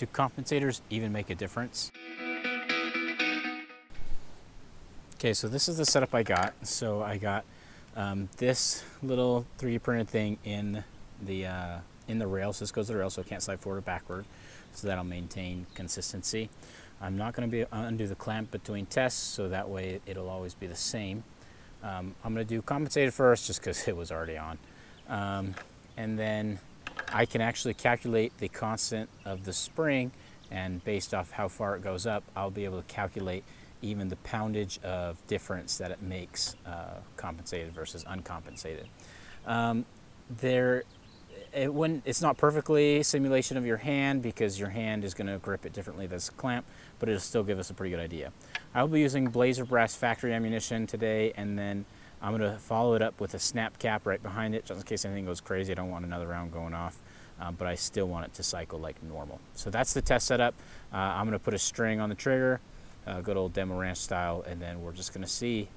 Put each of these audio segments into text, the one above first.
Do compensators even make a difference? Okay, so this is the setup I got. So I got this little 3D printed thing in the rail. So this goes to the rail, so it can't slide forward or backward. So that'll maintain consistency. I'm not going to undo the clamp between tests, so that way it'll always be the same. I'm going to do compensated first, just because it was already on, and then I can actually calculate the constant of the spring, and based off how far it goes up, I'll be able to calculate even the poundage of difference that it makes compensated versus uncompensated. It's not perfectly simulation of your hand, because your hand is going to grip it differently than this clamp, but it'll still give us a pretty good idea. I will be using Blazer Brass factory ammunition today, and then I'm going to follow it up with a snap cap right behind it, just in case anything goes crazy. I don't want another round going off, but I still want it to cycle like normal. So that's the test setup. I'm going to put a string on the trigger, good old demo ranch style, and then we're just going to see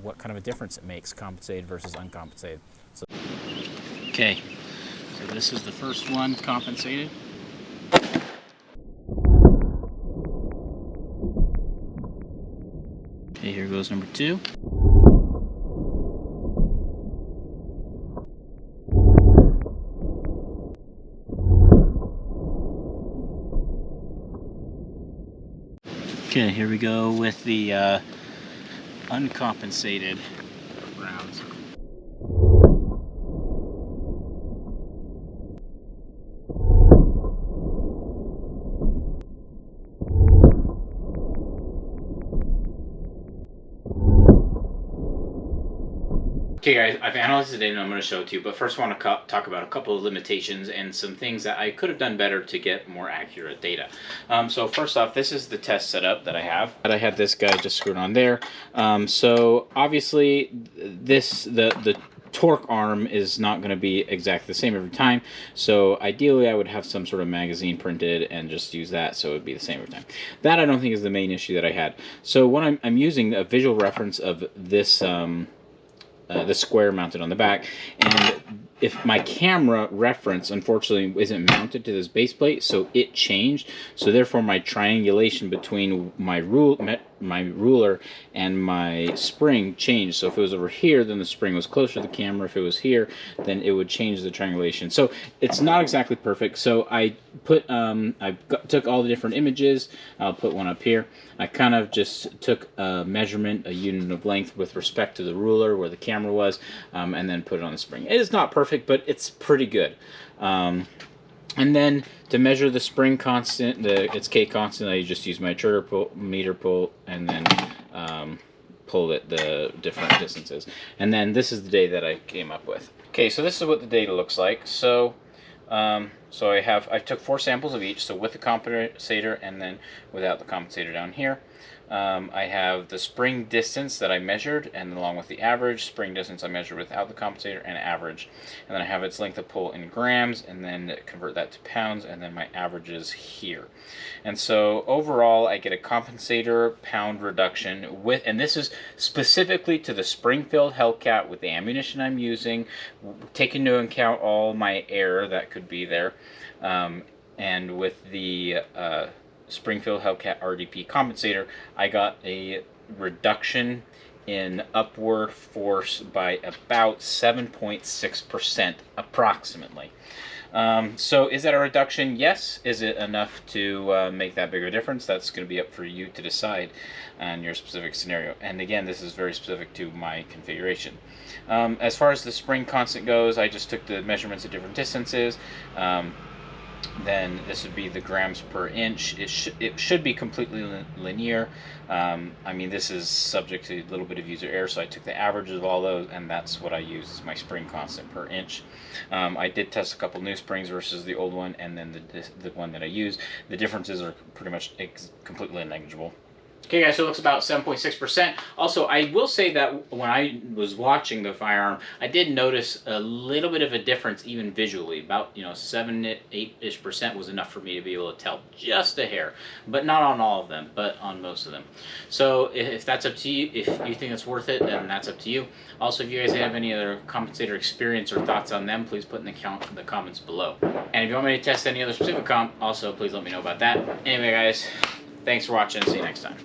what kind of a difference it makes, compensated versus uncompensated. So, okay, so this is the first one, compensated. Okay, here goes number 2. Okay, here we go with the uncompensated rounds. Okay guys, I've analyzed it and I'm going to show it to you, but first I want to talk about a couple of limitations and some things that I could have done better to get more accurate data. So first off, this is the test setup that I have. I had this guy just screwed on there. So obviously the torque arm is not going to be exactly the same every time, so ideally I would have some sort of magazine printed and just use that so it would be the same every time. That I don't think is the main issue that I had. So when I'm using a visual reference of this the square mounted on the back, and if my camera reference unfortunately isn't mounted to this base plate, so it changed, so therefore my triangulation between my ruler and my spring changed. So if it was over here, then the spring was closer to the camera. If it was here, then it would change the triangulation. So it's not exactly perfect. So I put took all the different images. I'll put one up here. I kind of just took a measurement, a unit of length with respect to the ruler where the camera was, and then put it on the spring. It is not perfect, but it's pretty good. And then to measure the spring constant, its K constant, I just use my trigger pull, meter pull, and then pull it the different distances. And then this is the data that I came up with. Okay, so this is what the data looks like. So I took 4 samples of each, so with the compensator and then without the compensator down here. I have the spring distance that I measured, and along with the average spring distance I measured without the compensator and average. And then I have its length of pull in grams, and then convert that to pounds, and then my averages here. And so overall I get a compensator pound reduction with, and this is specifically to the spring-filled Hellcat with the ammunition I'm using, taking into account all my air that could be there, and with the Springfield Hellcat RDP compensator, I got a reduction in upward force by about 7.6% approximately. So is that a reduction? Yes. Is it enough to make that bigger difference? That's going to be up for you to decide on your specific scenario. And again, this is very specific to my configuration. As far as the spring constant goes, I just took the measurements at different distances. Then this would be the grams per inch. It should be completely linear. I mean, this is subject to a little bit of user error, so I took the averages of all those, and that's what I use as my spring constant per inch. I did test a couple new springs versus the old one, and then the one that I use. The differences are pretty much completely negligible. Okay guys, so it looks about 7.6%. Also, I will say that when I was watching the firearm, I did notice a little bit of a difference even visually. About, 7, 8-ish% was enough for me to be able to tell just a hair. But not on all of them, but on most of them. So if that's up to you, if you think it's worth it, then that's up to you. Also, if you guys have any other compensator experience or thoughts on them, please put in the comments below. And if you want me to test any other specific comp, also please let me know about that. Anyway guys, thanks for watching. See you next time.